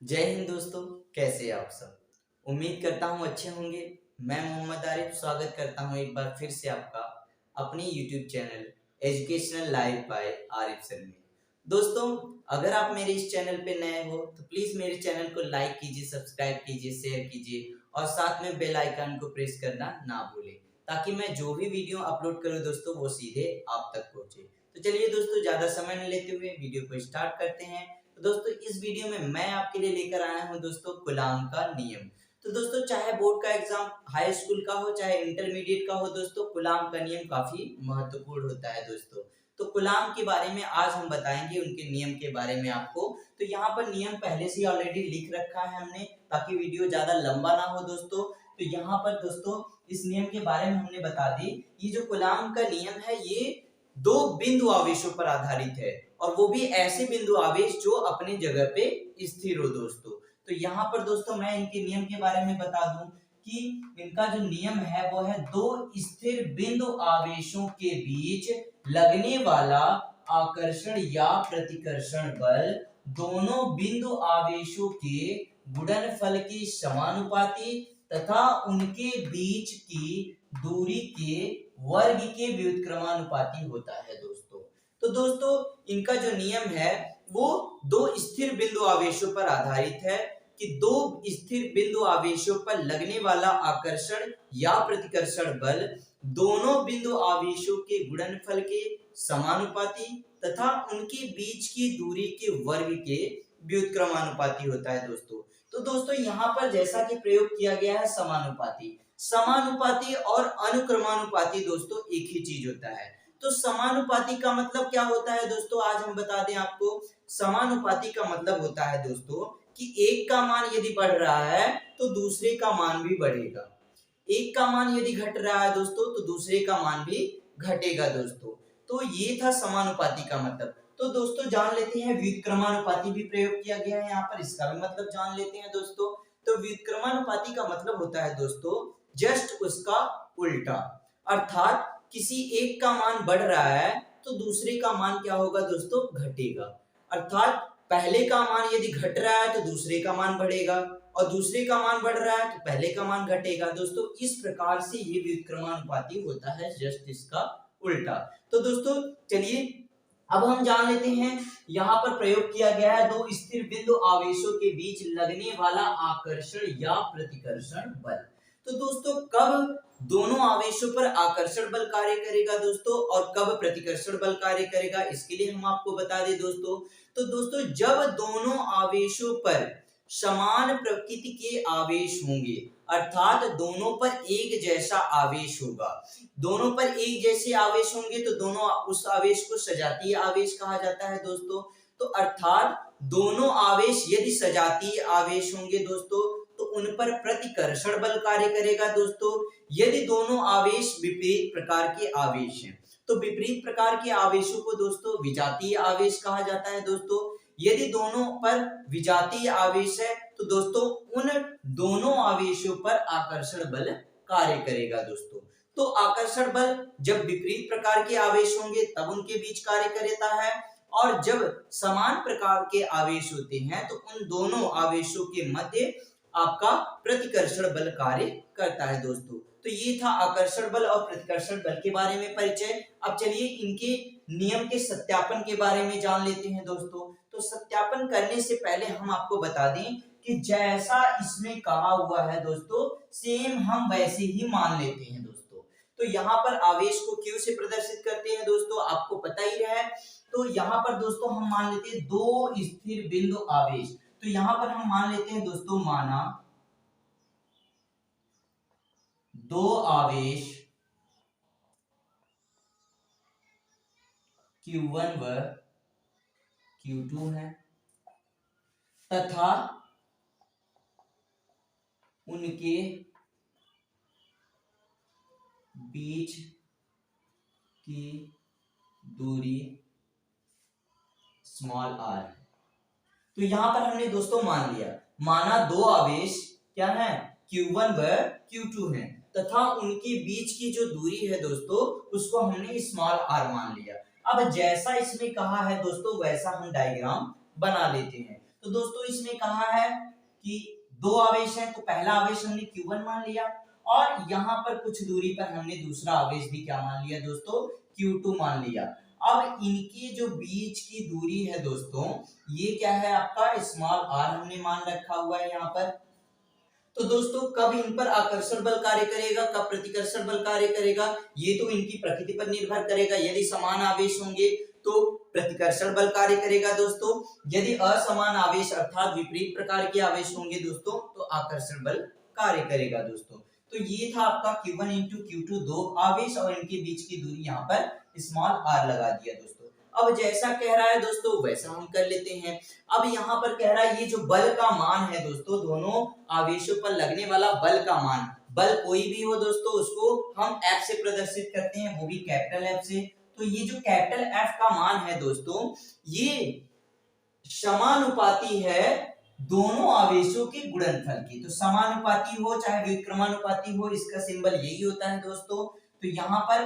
जय हिंद दोस्तों। कैसे हैं आप सब? उम्मीद करता हूँ अच्छे होंगे। मैं मोहम्मद आरिफ स्वागत करता हूँ एक बार फिर से आपका अपने YouTube channel educational life by Arif sir में। दोस्तों, अगर आप मेरे इस चैनल पे नए हो तो प्लीज मेरे चैनल को लाइक कीजिए, सब्सक्राइब कीजिए, शेयर कीजिए और साथ में बेल आइकन को प्रेस करना ना भूलें, ताकि मैं जो भी वीडियो अपलोड करूँ दोस्तों वो सीधे आप तक पहुंचे। तो चलिए दोस्तों, ज्यादा समय न लेते हुए वीडियो को स्टार्ट करते हैं। तो दोस्तों, इस वीडियो में मैं आपके लिए लेकर आया हूं दोस्तों गुलाम का नियम। तो दोस्तों, चाहे बोर्ड का एग्जाम हाई स्कूल का हो चाहे इंटरमीडिएट का हो दोस्तों, गुलाम का नियम काफी महत्वपूर्ण होता है दोस्तों। तो गुलाम के बारे में आज हम बताएंगे, उनके नियम के बारे में आपको। तो यहाँ पर नियम पहले से ऑलरेडी लिख रखा है हमने, ताकि वीडियो ज्यादा लंबा ना हो दोस्तों। तो यहाँ पर दोस्तों इस नियम के बारे में हमने बता दी। ये जो गुलाम का नियम है ये दो बिंदु आवेशों पर आधारित है, और वो भी ऐसे बिंदु आवेश जो अपनी जगह पे स्थिर हो दोस्तों। तो यहाँ पर दोस्तों मैं इनके नियम के बारे में बता दूं कि इनका जो नियम है वो है दो स्थिर बिंदु आवेशों के बीच लगने वाला आकर्षण या प्रतिकर्षण बल दोनों बिंदु आवेशों के गुणनफल के समानुपाती तथा उनके बीच की दूरी के वर्ग के व्युत्क्रमानुपाती होता है दोस्तों। तो दोस्तों इनका जो नियम है वो दो स्थिर बिंदु आवेशों पर आधारित है कि दो स्थिर बिंदु आवेशों पर लगने वाला आकर्षण या प्रतिकर्षण बल दोनों बिंदु आवेशों के गुणनफल के समानुपाती तथा उनके बीच की दूरी के वर्ग के व्युत्क्रमानुपाती होता है दोस्तों। तो दोस्तों यहाँ पर जैसा कि प्रयोग किया गया है समानुपाती, समानुपाती और अनुक्रमानुपाती दोस्तों एक ही चीज होता है। तो समानुपाती का मतलब क्या होता है दोस्तों, आज हम बता दें आपको। समानुपाती का मतलब होता है दोस्तों कि एक का मान यदि बढ़ रहा है तो दूसरे का मान भी बढ़ेगा, एक का मान यदि घट रहा है दोस्तों तो दूसरे का मान भी घटेगा दोस्तों। तो ये था समानुपाती का मतलब। तो दोस्तों जान लेते हैं व्युत्क्रमानुपाती भी प्रयोग किया गया है यहाँ पर, इसका भी मतलब जान लेते हैं दोस्तों। तो व्युत्क्रमानुपाती का मतलब होता है दोस्तों जस्ट उसका उल्टा, अर्थात किसी एक का मान बढ़ रहा है तो दूसरे का मान क्या होगा दोस्तों, घटेगा। अर्थात पहले का मान यदि घट रहा है तो दूसरे का मान बढ़ेगा, और दूसरे का मान बढ़ रहा है तो पहले का मान घटेगा दोस्तों। इस प्रकार से ये व्युत्क्रमानुपाती होता है, जस्ट इसका उल्टा। तो दोस्तों चलिए अब हम जान लेते हैं यहाँ पर प्रयोग किया गया है दो स्थिर बिंदु आवेशों के बीच लगने वाला आकर्षण या प्रतिकर्षण बल। तो दोस्तों कब दोनों आवेशों पर आकर्षण बल कार्य करेगा दोस्तों और कब प्रतिकर्षण बल कार्य करेगा, इसके लिए हम आपको बता दें दोस्तों। तो दोस्तों जब दोनों आवेशों पर समान प्रकृति के आवेश होंगे, अर्थात दोनों पर एक जैसा आवेश होगा, दोनों पर एक जैसे आवेश होंगे तो दोनों उस आवेश को सजातीय आवेश कहा जाता है दोस्तों। तो अर्थात दोनों आवेश यदि सजातीय आवेश होंगे दोस्तों तो उन पर प्रतिकर्षण बल कार्य करेगा दोस्तों। यदि दोनों आवेश विपरीत प्रकार के आवेश हैं तो विपरीत प्रकार के आवेशों को दोस्तों विजातीय आवेश कहा जाता है दोस्तों। यदि दोनों पर विजातीय आवेश है तो दोस्तों उन दोनों आवेशों पर आकर्षण बल कार्य करेगा दोस्तों। तो आकर्षण बल जब विपरीत प्रकार के आवेश होंगे तब उनके बीच कार्य करता है, और जब समान प्रकार के आवेश होते हैं तो उन दोनों आवेशों के मध्य आपका प्रतिकर्षण बल कार्य करता है दोस्तों। तो ये था आकर्षण बल और प्रतिकर्षण बल के बारे में परिचय। अब चलिए इनके नियम के सत्यापन के बारे में जान लेते हैं दोस्तों। तो सत्यापन करने से पहले हम आपको बता दें कि जैसा इसमें कहा हुआ है दोस्तों सेम हम वैसे ही मान लेते हैं दोस्तों। तो यहाँ पर आवेश को Q से प्रदर्शित करते हैं दोस्तों, आपको पता ही है। तो यहाँ पर दोस्तों हम मान लेते हैं दो स्थिर बिंदु आवेश। तो यहाँ पर हम मान लेते हैं दोस्तों, माना दो आवेश Q1 व Q2 है तथा उनके बीच की दूरी स्मॉल r है। तो यहां पर हमने दोस्तों मान लिया, माना दो आवेश क्या है, Q1 व Q2 है तथा उनके बीच की जो दूरी है दोस्तों उसको हमने स्मॉल r मान लिया। अब जैसा इसमें कहा है दोस्तों वैसा हम डायग्राम बना लेते हैं। तो दोस्तों इसमें कहा है कि दो आवेश हैं, तो पहला आवेश हमने Q1 मान लिया और यहाँ पर कुछ दूरी पर हमने दूसरा आवेश भी क्या मान लिया दोस्तों, Q2 मान लिया। अब इनकी जो बीच की दूरी है दोस्तों, ये क्या है आपका स्मॉल r हमने मान रखा हुआ है यहाँ पर। तो दोस्तों कब इन पर आकर्षण बल कार्य करेगा, कब प्रतिकर्षण बल कार्य करेगा, ये तो इनकी प्रकृति पर निर्भर करेगा। यदि समान आवेश होंगे तो प्रतिकर्षण बल कार्य करेगा दोस्तों, यदि असमान आवेश अर्थात विपरीत प्रकार के आवेश होंगे दोस्तों तो आकर्षण बल कार्य करेगा दोस्तों। तो ये था आपका Q1 इंटू Q2 दो आवेश और इनके बीच की दूरी यहाँ पर स्मॉल r लगा दिया दोस्तों। अब जैसा कह रहा है दोस्तों वैसा हम कर लेते हैं। अब यहाँ पर कह रहा है ये जो बल का मान है दोस्तों, दोनों आवेशों पर लगने वाला बल का मान, बल कोई भी हो दोस्तों उसको हम F से प्रदर्शित करते हैं, वो भी कैपिटल F से। तो ये जो कैपिटल F का मान है दोस्तों, ये समानुपाती है दोनों आवेशों के गुणनफल की। तो समानुपाती हो चाहे व्युत्क्रमानुपाती हो, इसका सिंबल यही होता है दोस्तों। तो यहाँ पर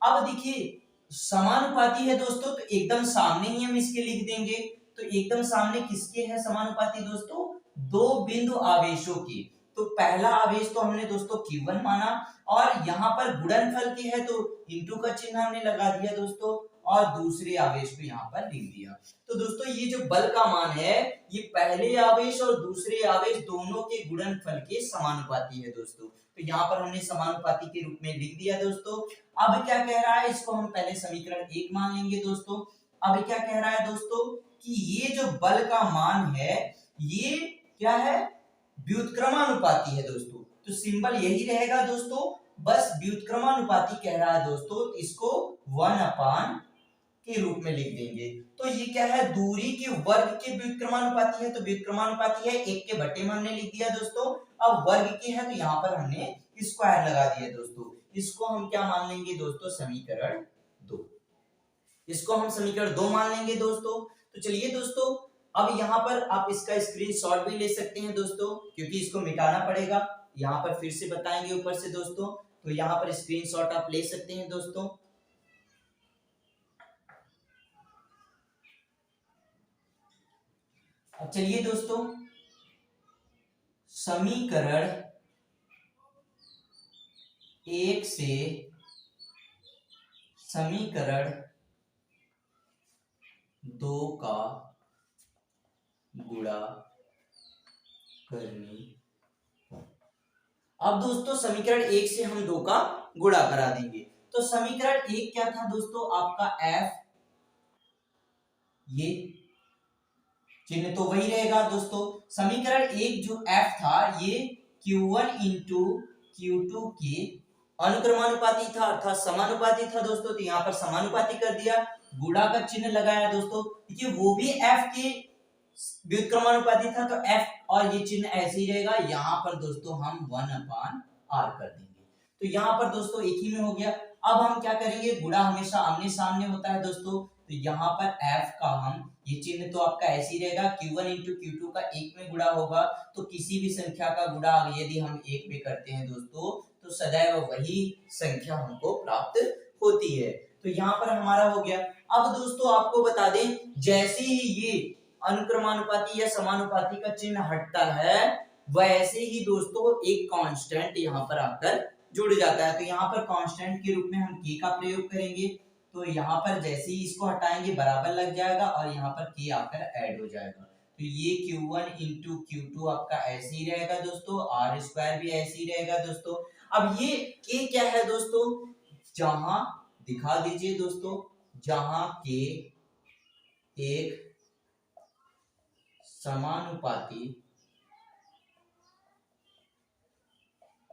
अब देखिए समानुपाती है दोस्तों, तो एकदम सामने ही हम इसके लिख देंगे। तो एकदम सामने किसके है समानुपाती दोस्तों, दो बिंदु आवेशों की। तो पहला आवेश तो हमने दोस्तों Q1 माना और यहाँ पर गुणनफल की है तो इंटू का चिन्ह हमने लगा दिया दोस्तों और दूसरे आवेश को यहाँ पर लिख दिया। तो दोस्तों ये जो बल का मान है ये पहले आवेश और दूसरे आवेश दोनों के गुणनफल के समानुपाती है दोस्तों। तो यहाँ पर हमने समानुपाती के रूप में लिख दिया दोस्तों। अब क्या कह रहा है, इसको हम पहले समीकरण 1 मान लेंगे दोस्तों। अब क्या कह रहा है दोस्तों कि ये जो बल का मान है ये क्या है, व्युत्क्रमानुपाती है दोस्तों। तो सिंबल यही रहेगा दोस्तों, बस व्युत्क्रमानुपाती कह रहा है दोस्तों, इसको 1 अपान के रूप में लिख देंगे। तो ये क्या है, दूरी के वर्ग के व्युत्क्रमानुपाती है। तो व्युत्क्रमानुपाती है 1 के बटे में हमने लिख दिया दोस्तों। अब वर्ग के है तो यहाँ पर हमने स्क्वायर लगा दिया दोस्तों। इसको हम क्या मान लेंगे दोस्तों, समीकरण 2। इसको हम समीकरण 2 मान लेंगे दोस्तों। तो चलिए दोस्तों अब यहाँ पर आप इसका स्क्रीनशॉट भी ले सकते हैं दोस्तों, क्योंकि इसको मिटाना पड़ेगा। यहाँ पर फिर से बताएंगे ऊपर से दोस्तों, तो यहाँ पर स्क्रीनशॉट आप ले सकते हैं दोस्तों। अब चलिए दोस्तों समीकरण 1 से समीकरण 2 का गुणा करने। अब दोस्तों समीकरण 1 से हम 2 का गुणा करा देंगे। तो समीकरण 1 क्या था दोस्तों आपका F, ये चिन्ह तो वही रहेगा दोस्तों। समीकरण 1 जो F था ये Q1 इंटू Q2 के अनुक्रमानुपाती था अर्थात समानुपाती था दोस्तों। तो यहाँ पर समानुपाती कर दिया, गुणा का चिन्ह लगाया दोस्तों, देखिए वो भी F के व्युत्क्रमानुपाती था तो F और ये चिन्ह ऐसे ही रहेगा। यहाँ पर दोस्तों हम 1 अपान r कर देंगे। तो यहाँ पर दोस्तों एक ही में हो गया। अब हम क्या करेंगे, गुणा हमेशा आमने सामने होता है दोस्तों। तो यहाँ पर F का हम ये चिन्ह तो आपका ऐसे ही रहेगा, Q1 इंटू Q2 का 1 में गुणा होगा। तो किसी भी संख्या का गुणा यदि हम 1 में करते हैं दोस्तों तो सदैव वही संख्या हमको प्राप्त होती है। तो यहाँ पर हमारा हो गया। अब दोस्तों आपको बता दें, जैसे ही ये अनुक्रमानुपाती या समानुपाती का चिन्ह हटता है वैसे ही दोस्तों एक कांस्टेंट यहाँ पर आकर जुड़ जाता है। तो यहाँ पर कांस्टेंट के रूप में हम k का प्रयोग करेंगे। तो यहाँ पर जैसे ही इसको हटाएंगे बराबर लग जाएगा और यहाँ पर k आकर ऐड हो जाएगा। तो ये Q1 इंटू Q2 आपका ऐसे ही रहेगा दोस्तों, r स्क्वायर भी ऐसे ही रहेगा दोस्तों। अब ये k क्या है दोस्तों, जहां दिखा दीजिए दोस्तों, जहां k एक समानुपाती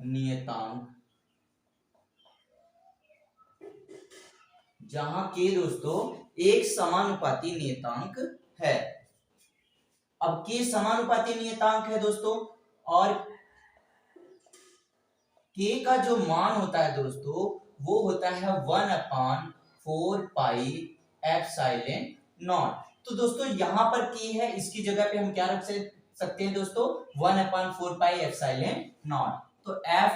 नियतांक, जहां के दोस्तों एक समानुपाती नियतांक है। अब के समानुपाती नियतांक है दोस्तों और के का जो मान होता है दोस्तों वो होता है 1/4 पाई एप्सिलॉन नॉट। तो दोस्तों यहाँ पर के है, इसकी जगह पे हम क्या रख सकते हैं दोस्तों, 1/4 पाई एप्सिलॉन नॉट। तो F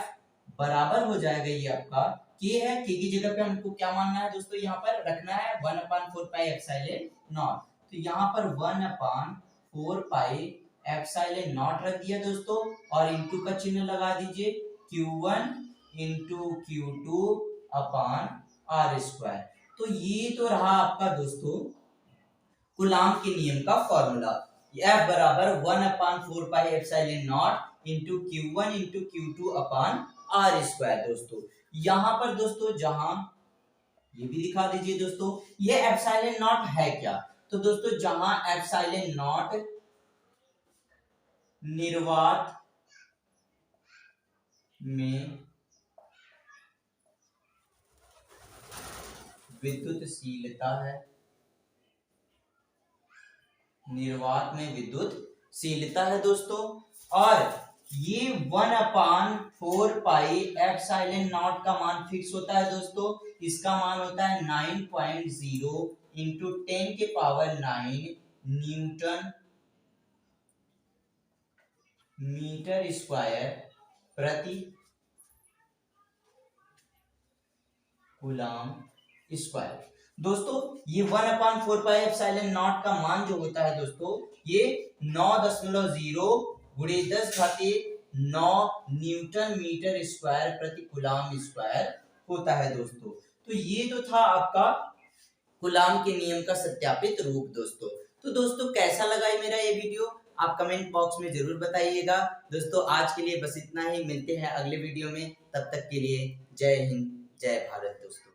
बराबर हो जाएगा, ये आपका k है, k की जगह पे हमको क्या मानना है दोस्तों, यहाँ पर रखना है 1/4 पाई एप्सिलॉन नॉट। तो यहाँ पर 1/4 4 पाई एप्सिलॉन नॉट रख दिया दोस्तों और इनटू का चिन्ह लगा दीजिए Q1 into Q2 upon r square. तो ये तो रहा आपका दोस्तों कूलाम के नियम का फॉर्मूला। F बराबर 1/4 pi epsilon not into Q1 into Q2 upon r square. दोस्तों यहां पर दोस्तों जहां ये भी दिखा दीजिए दोस्तों, ये एप्सिलॉन नॉट है क्या? तो दोस्तों जहां एप्सिलॉन नॉट निर्वात में विद्युतशीलता है, निर्वात में विद्युतशीलता है दोस्तों, और ये 1/4 पाई एप्सिलॉन नॉट का मान फिक्स होता है दोस्तों। इसका मान होता है 9.0 इंटू 10 के पावर 9 न्यूटन मीटर स्क्वायर प्रति कूलाम स्क्वायर। दोस्तों ये 1/4 पाई एप्सिलॉन नॉट का मान जो होता है दोस्तों, ये 9.0 गुणे 10⁻9 न्यूटन मीटर स्क्वायर प्रति कूलाम स्क्वायर होता है दोस्तों। तो ये तो था आपका कूलाम के नियम का सत्यापित रूप दोस्तों। तो दोस्तों कैसा लगा ये मेरा ये वीडियो, आप कमेंट बॉक्स में जरूर बताइएगा। दोस्तों आज के लिए बस इतना ही, मिलते हैं अगले वीडियो में, तब तक के लिए जय हिंद जय भारत दोस्तों।